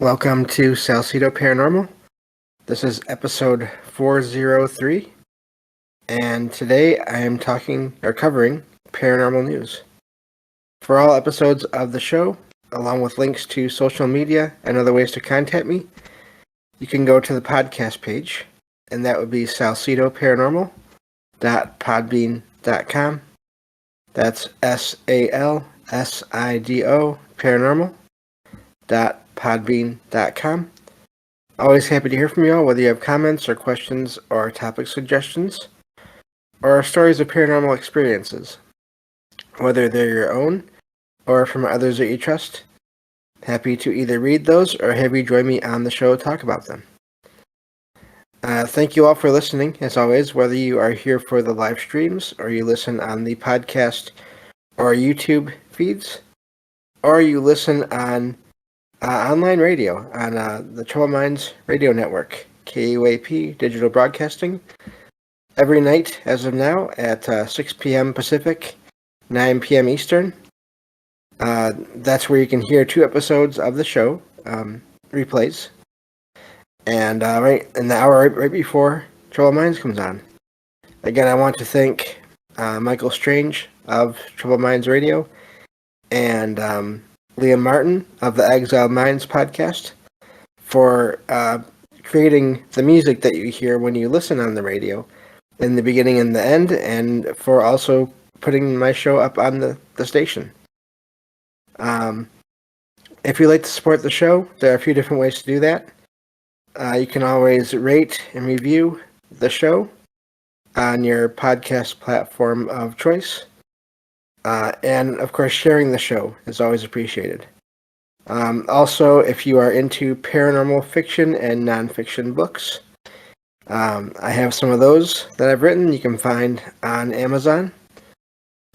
Welcome to Salcedo Paranormal. This is episode 403, and today I am covering paranormal news. For all episodes of the show, along with links to social media and other ways to contact me, you can go to the podcast page, and that would be salcedoparanormal.podbean.com. That's SALSIDO paranormal.podbean.com. Always happy to hear from you all, whether you have comments or questions or topic suggestions, or stories of paranormal experiences, whether they're your own or from others that you trust. Happy to either read those or have you join me on the show to talk about them. Thank you all for listening, as always, whether you are here for the live streams or you listen on the podcast or YouTube feeds, or you listen on online radio on the Troubled Minds Radio Network, KUAP Digital Broadcasting, every night as of now at 6 p.m. Pacific, 9 p.m. Eastern. That's where you can hear 2 episodes of the show, replays, and right in the hour right before Troubled Minds comes on. Again, I want to thank Michael Strange of Troubled Minds Radio and Liam Martin of the Exiled Minds podcast for creating the music that you hear when you listen on the radio in the beginning and the end, and for also putting my show up on the station. If you'd like to support the show, there are a few different ways to do that. You can always rate and review the show on your podcast platform of choice. And, of course, sharing the show is always appreciated. Also, if you are into paranormal fiction and nonfiction books, I have some of those that I've written you can find on Amazon.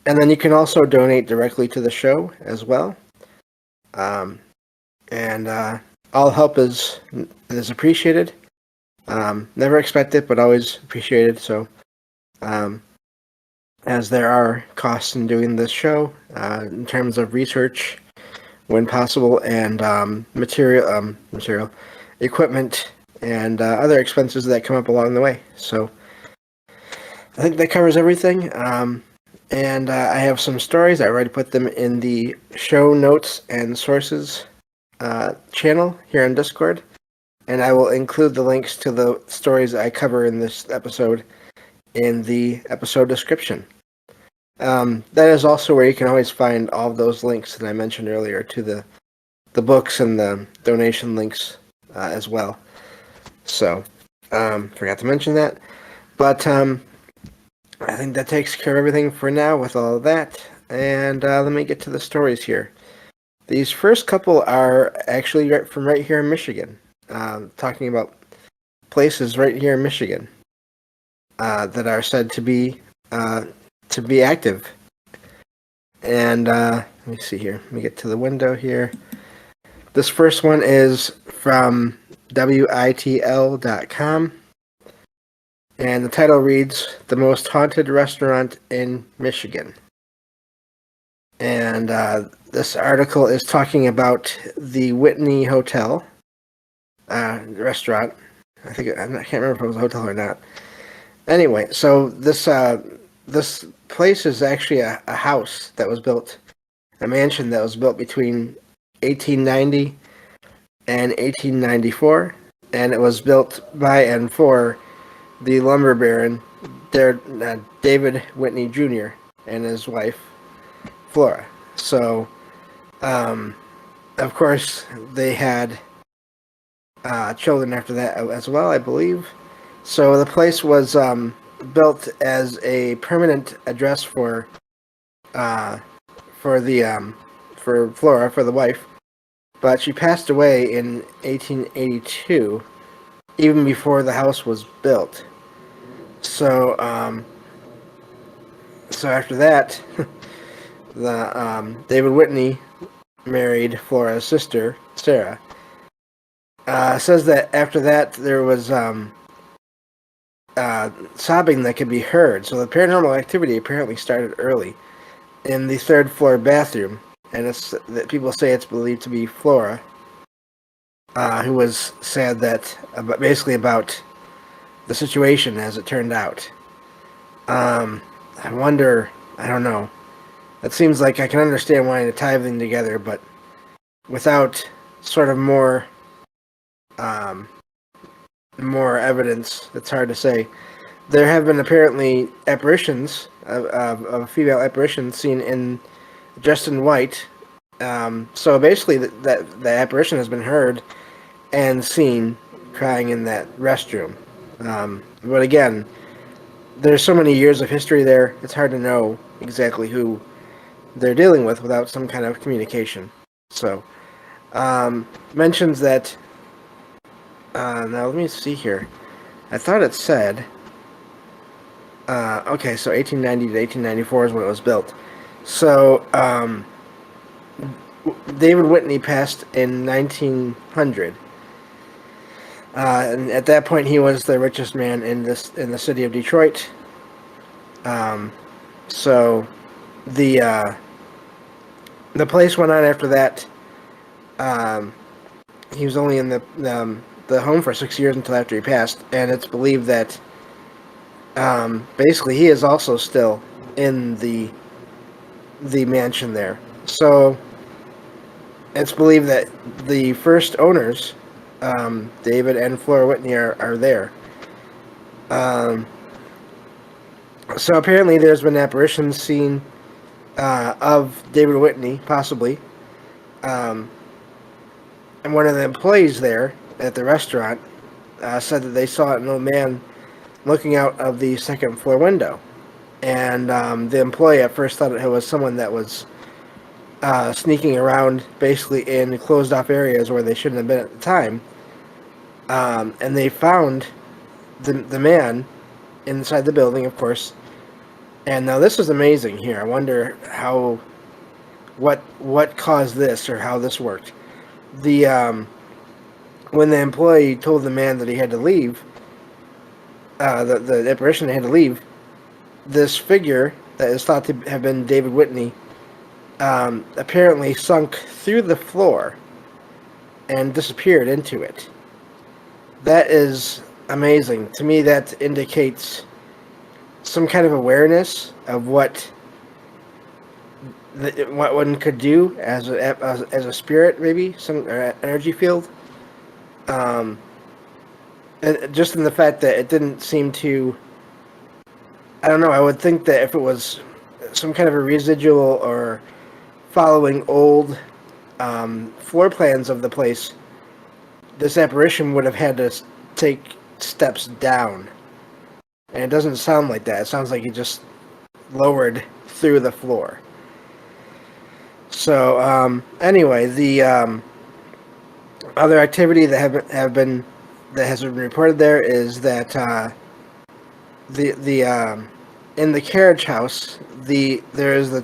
And then you can also donate directly to the show as well. And all help is appreciated. Never expect it, but always appreciated. So, as there are costs in doing this show, in terms of research, when possible, and material, equipment, and other expenses that come up along the way. So I think that covers everything. And I have some stories. I already put them in the show notes and sources channel here on Discord, and I will include the links to the stories I cover in this episode in the episode description. That is also where you can always find all of those links that I mentioned earlier to the books and the donation links as well. So, forgot to mention that. But I think that takes care of everything for now with all of that. And let me get to the stories here. These first couple are actually from right here in Michigan, talking about places right here in Michigan that are said to be active. And let me see here. Let me get to the window here. This first one is from WITL.com. And the title reads, "The Most Haunted Restaurant in Michigan." And this article is talking about the Whitney Hotel restaurant. I can't remember if it was a hotel or not. Anyway, so this place is actually a house that was built, a mansion that was built between 1890 and 1894, and it was built by and for the lumber baron David Whitney Jr. and his wife Flora. So, of course, they had children after that as well, I believe. So the place was built as a permanent address for Flora, for the wife, but she passed away in 1882, even before the house was built. So, so after that, David Whitney married Flora's sister, Sarah. Says that after that there was sobbing that could be heard. So the paranormal activity apparently started early in the third floor bathroom, and it's that people say it's believed to be Flora. who was sad that basically about the situation as it turned out. I wonder. I don't know. It seems like I can understand wanting to tie everything together, but without sort of um, more evidence, it's hard to say. There have been apparently apparitions of female apparitions seen in dressed in white. So basically, that the apparition has been heard and seen crying in that restroom. But again, there's so many years of history there. It's hard to know exactly who they're dealing with without some kind of communication. So mentions that. Now let me see here. I thought it said. Okay, so 1890 to 1894 is when it was built. So David Whitney passed in 1900, and at that point he was the richest man in the city of Detroit. So the place went on after that. He was only in the home for 6 years until after he passed, and it's believed that basically he is also still in the mansion there. So it's believed that the first owners, David and Flora Whitney, are there. So apparently there's been apparitions seen of David Whitney, possibly. And one of the employees there at the restaurant said that they saw an old man looking out of the second floor window. And the employee at first thought it was someone that was sneaking around basically in closed off areas where they shouldn't have been at the time. And they found the man inside the building, of course. And now this is amazing here. I wonder what caused this or how this worked. When the employee told the man that he had to leave, the apparition had to leave, this figure that is thought to have been David Whitney apparently sunk through the floor and disappeared into it. That is amazing. To me, that indicates some kind of awareness of what one could do as a spirit, maybe some energy field. And just in the fact that it didn't seem to, I don't know, I would think that if it was some kind of a residual or following old floor plans of the place, this apparition would have had to take steps down. And it doesn't sound like that. It sounds like he just lowered through the floor. So anyway, the other activity that has been reported there is that in the carriage house, there is the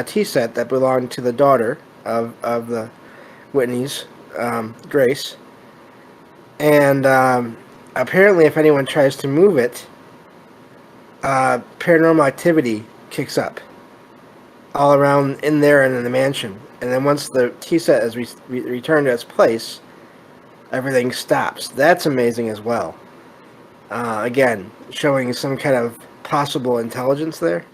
tea set that belonged to the daughter of the Whitneys, Grace, and apparently, if anyone tries to move it, paranormal activity kicks up all around in there and in the mansion. And then once the tea set is returned to its place, everything stops. That's amazing as well. Again, showing some kind of possible intelligence there.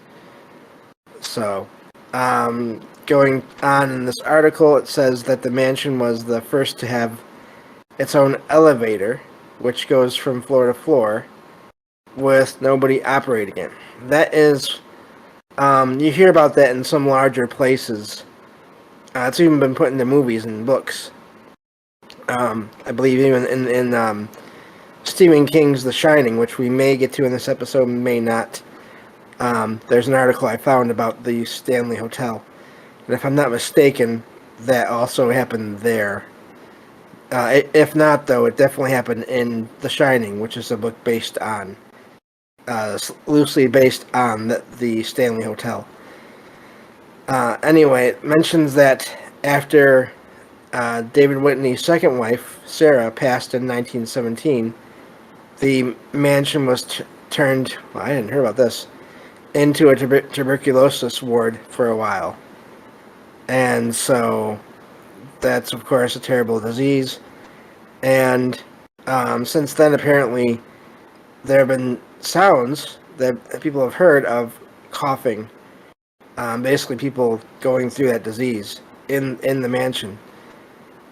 So, going on in this article, it says that the mansion was the first to have its own elevator, which goes from floor to floor, with nobody operating it. That is, you hear about that in some larger places. It's even been put into movies and books. I believe even in Stephen King's The Shining, which we may get to in this episode, may not. There's an article I found about the Stanley Hotel. And if I'm not mistaken, that also happened there. If not, though, it definitely happened in The Shining, which is a book based on, loosely based on the Stanley Hotel. Anyway, it mentions that after David Whitney's second wife, Sarah, passed in 1917, the mansion was turned, well, I didn't hear about this, into a tuberculosis ward for a while. And so that's, of course, a terrible disease. And since then, apparently, there have been sounds that people have heard of coughing. Basically, people going through that disease in the mansion.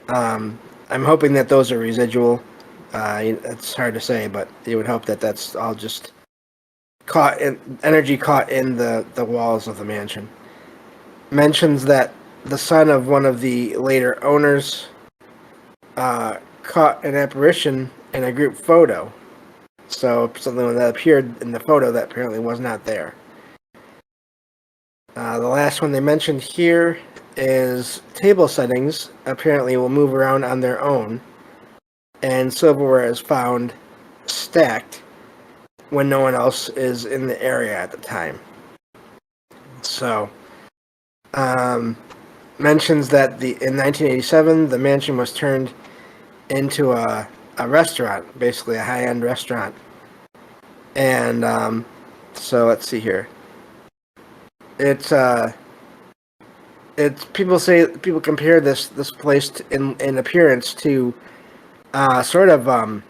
I'm hoping that those are residual. It's hard to say, but you would hope that that's all just energy caught in the walls of the mansion. Mentions that the son of one of the later owners caught an apparition in a group photo. So something that appeared in the photo that apparently was not there. The last one they mentioned here is table settings apparently will move around on their own, and silverware is found stacked when no one else is in the area at the time. So, mentions that in 1987 the mansion was turned into a restaurant, basically a high-end restaurant. And so let's see here. It's people compare this place in appearance to sort of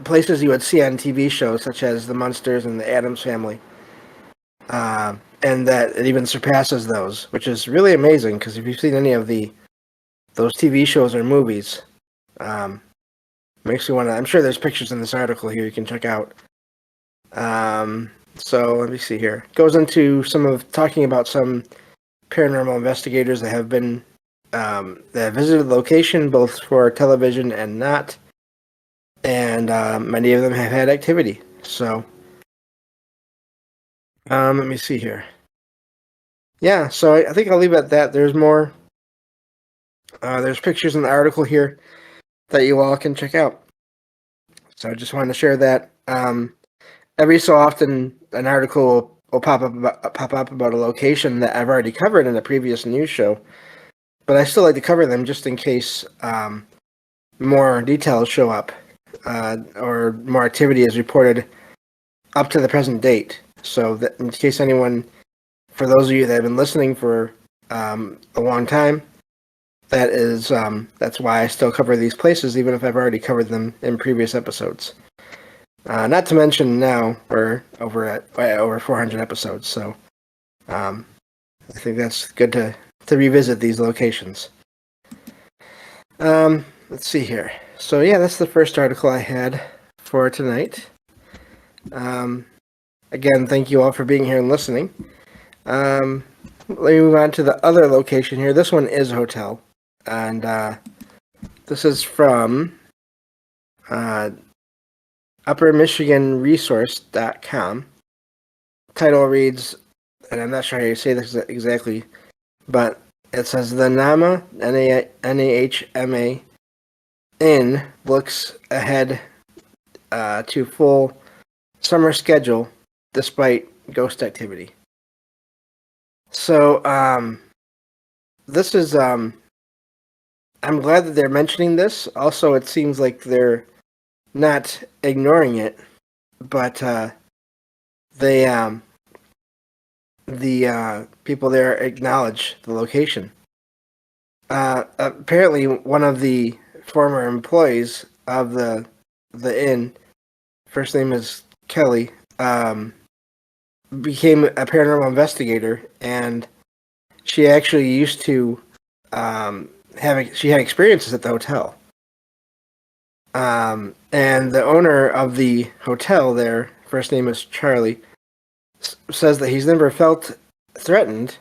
places you would see on TV shows such as The Munsters and The Addams Family, and that it even surpasses those, which is really amazing because if you've seen any of those TV shows or movies, makes you want to. I'm sure there's pictures in this article here you can check out. So let me see here. It goes into talking about some paranormal investigators that have been that have visited the location both for television and not, and many of them have had activity. So let me see here. Yeah, so I think I'll leave it at that. There's more. There's pictures in the article here that you all can check out. So I just wanted to share that. Every so often, an article will pop up about a location that I've already covered in a previous news show, but I still like to cover them just in case more details show up or more activity is reported up to the present date. So that in case anyone, for those of you that have been listening for a long time, that's why I still cover these places, even if I've already covered them in previous episodes. Not to mention now we're over 400 episodes, so I think that's good to revisit these locations. Let's see here. So yeah, that's the first article I had for tonight. Again, thank you all for being here and listening. Let me move on to the other location here. This one is a hotel, and this is from UpperMichiganResource.com. Title reads, and I'm not sure how you say this exactly, but it says the NAHMA, NAHMA Inn looks ahead to full summer schedule despite ghost activity. So this is I'm glad that they're mentioning this. Also, it seems like they're not ignoring it, but the people there acknowledge the location. Apparently, one of the former employees of the inn, first name is Kelly, became a paranormal investigator, and she actually used to she had experiences at the hotel. And the owner of the hotel there, first name is Charlie, says that he's never felt threatened,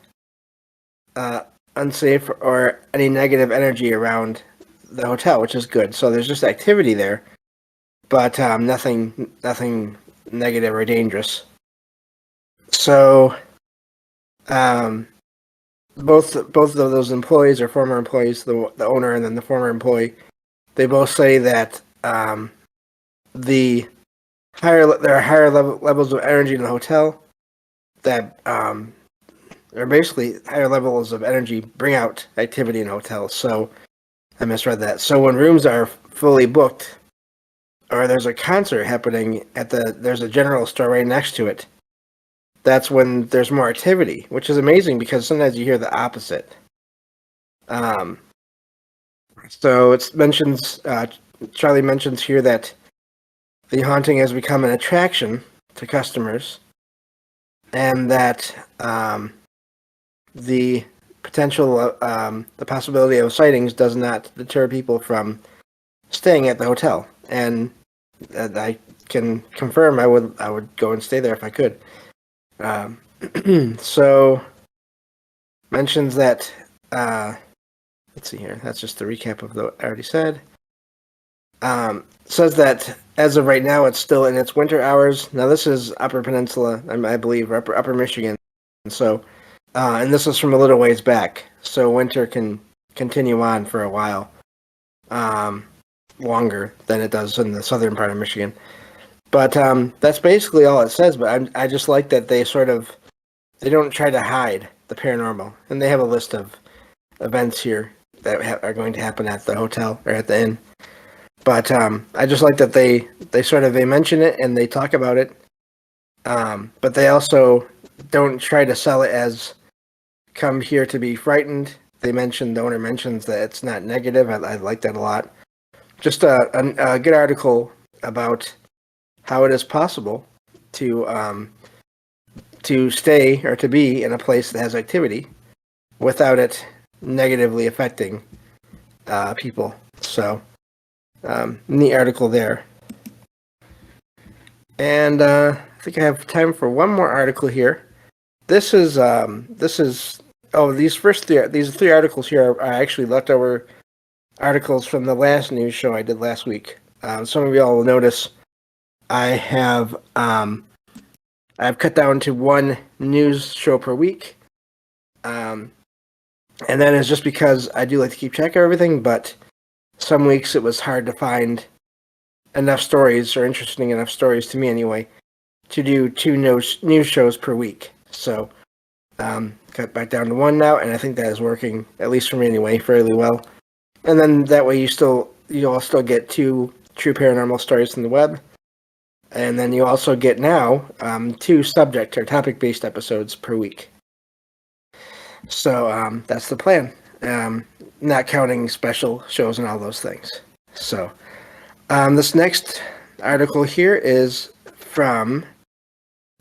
unsafe, or any negative energy around the hotel, which is good. So there's just activity there, but nothing negative or dangerous. So both of those employees or former employees, the owner and then the former employee, they both say that there are higher levels of energy in the hotel that or basically higher levels of energy bring out activity in hotels. So I misread that. So when rooms are fully booked, or there's a concert happening there's a general store right next to it, that's when there's more activity, which is amazing because sometimes you hear the opposite. So it mentions Charlie mentions here that the haunting has become an attraction to customers, and that the the possibility of sightings does not deter people from staying at the hotel. And I can confirm I would go and stay there if I could. So mentions that let's see here. That's just the recap of what I already said. Says that as of right now, it's still in its winter hours. Now this is Upper Peninsula, I believe, Upper Michigan. So, and this is from a little ways back. So winter can continue on for a while, longer than it does in the southern part of Michigan. But that's basically all it says. But I just like that they don't try to hide the paranormal, and they have a list of events here that are going to happen at the hotel or at the inn. But I just like that they mention it and they talk about it, but they also don't try to sell it as come here to be frightened. The owner mentions that it's not negative. I like that a lot. Just a good article about how it is possible to stay or to be in a place that has activity without it negatively affecting people. So neat article there. And I think I have time for one more article here. These three articles here are actually leftover articles from the last news show I did last week. Some of y'all will notice I've cut down to one news show per week. And that is just because I do like to keep track of everything, but some weeks it was hard to find enough stories, or interesting enough stories to me anyway, to do 2 news shows per week. So cut back down to 1 now, and I think that is working, at least for me anyway, fairly well. And then that way you'll still get 2 true paranormal stories from the web. And then you also get now 2 subject or topic-based episodes per week. So that's the plan. Not counting special shows and all those things. So this next article here is from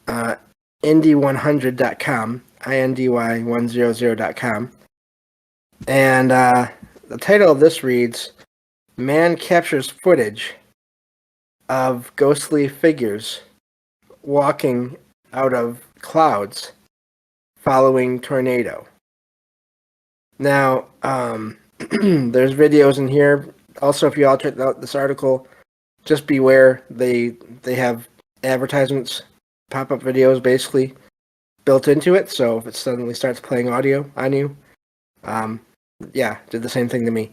indy100.com, indy100.com. And the title of this reads, "Man captures footage of ghostly figures walking out of clouds following tornado." Now, there's videos in here. Also, if you all check out this article, just beware. They have advertisements, pop-up videos, basically built into it. So if it suddenly starts playing audio on you, did the same thing to me.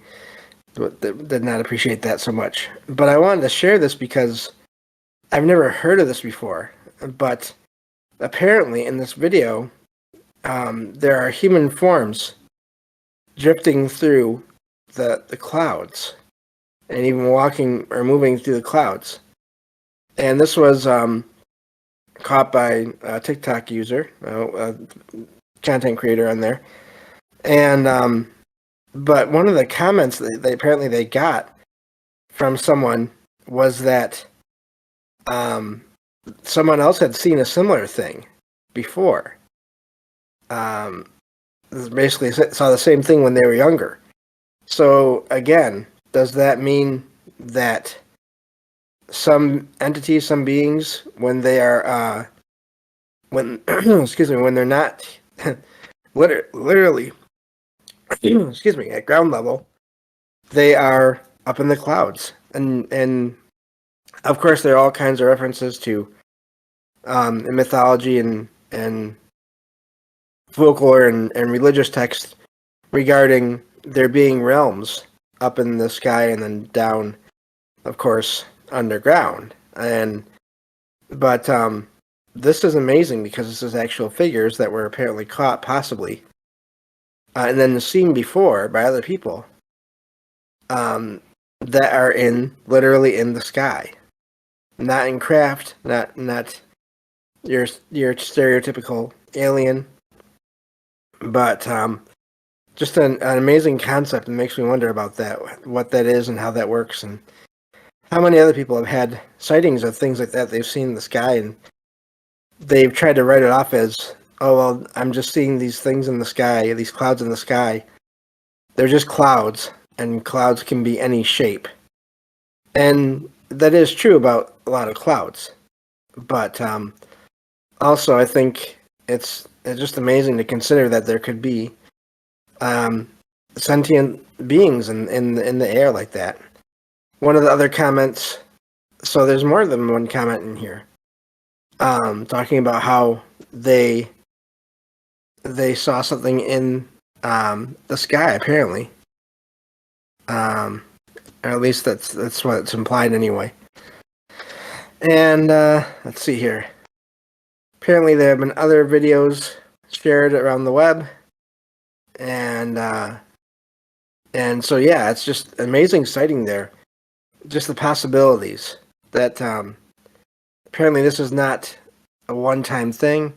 Did not appreciate that so much. But I wanted to share this because I've never heard of this before. But apparently, in this video, there are human forms drifting through the clouds, and even walking or moving through the clouds. And this was caught by a TikTok user, a content creator on there. And but one of the comments that they got from someone was that someone else had seen a similar thing before. Basically saw the same thing when they were younger. So again, does that mean that some entities, some beings, when they are when when they're not literally at ground level, they are up in the clouds? And of course there are all kinds of references to in mythology and folklore and religious texts regarding there being realms up in the sky and then down, of course, underground. But this is amazing because this is actual figures that were apparently caught, possibly, and then seen before by other people that are literally in the sky, not in craft, not your stereotypical alien. But just an amazing concept, and makes me wonder about that, what that is and how that works. And how many other people have had sightings of things like that they've seen in the sky, and they've tried to write it off as, oh, well, I'm just seeing these things in the sky, these clouds in the sky. They're just clouds, and clouds can be any shape. And that is true about a lot of clouds. But also, I think it's just amazing to consider that there could be sentient beings in the air like that. One of the other comments, so there's more than one comment in here, talking about how they saw something in the sky, apparently. Or at least that's what it's implied anyway. And let's see here. Apparently there have been other videos shared around the web. And so, yeah, it's just amazing sighting there. Just the possibilities that apparently this is not a one-time thing.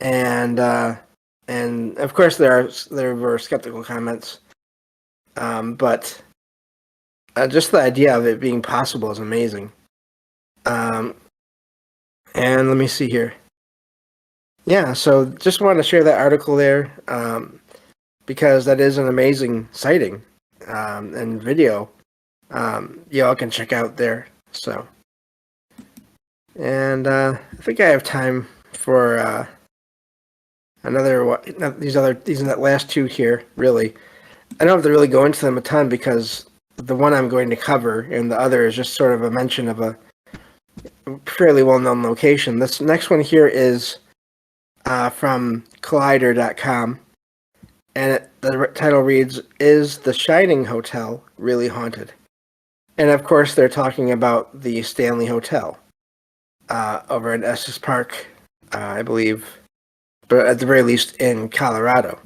And of course there were skeptical comments. But just the idea of it being possible is amazing. And let me see here. Yeah, so just wanted to share that article there, because that is an amazing sighting and video. Y'all can check out there. So, and I think I have time for these last two here. Really, I don't have to really go into them a ton because the one I'm going to cover and the other is just sort of a mention of a fairly well-known location. This next one here is from Collider.com, and the title reads, "Is the Shining Hotel Really Haunted?" And of course they're talking about the Stanley Hotel over in Estes Park, I believe, but at the very least in Colorado.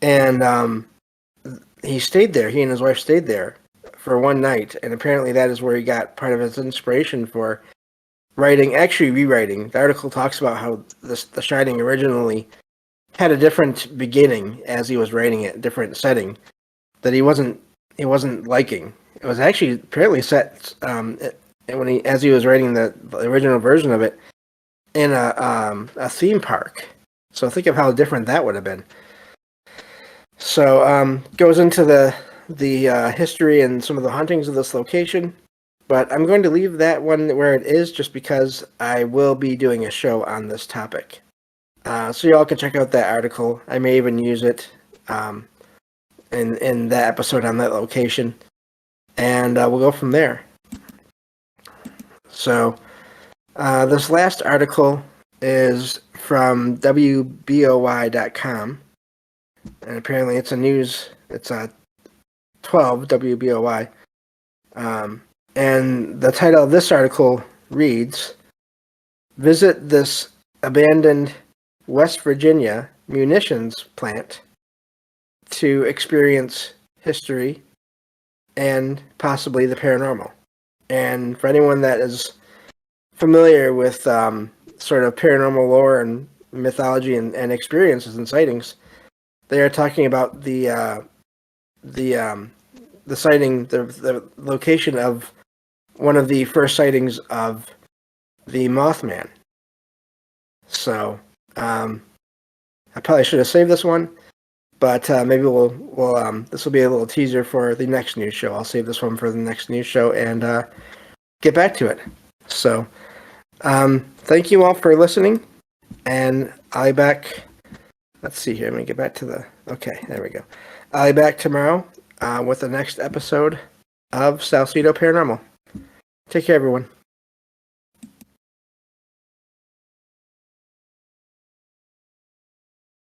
And he stayed there, he and his wife stayed there for one night, and apparently that is where he got part of his inspiration for rewriting. The article talks about how The Shining originally had a different beginning as he was writing it, different setting that he wasn't liking. It was actually apparently set as he was writing the original version of it in a theme park. So think of how different that would have been. So goes into the history and some of the hauntings of this location. But I'm going to leave that one where it is just because I will be doing a show on this topic. So y'all can check out that article. I may even use it in that episode on that location. And we'll go from there. So this last article is from WBOY.com. And apparently it's it's 12 WBOY. And the title of this article reads, "Visit this abandoned West Virginia munitions plant to experience history and possibly the paranormal." And for anyone that is familiar with sort of paranormal lore and mythology and experiences and sightings, they are talking about the sighting, the location of one of the first sightings of the Mothman. So I probably should have saved this one, but maybe we'll this will be a little teaser for the next news show. I'll save this one for the next news show and get back to it. So thank you all for listening, and I'll be back. Let's see here. Let me get back to okay, there we go. I'll be back tomorrow with the next episode of Salcedo Paranormal. Take care, everyone.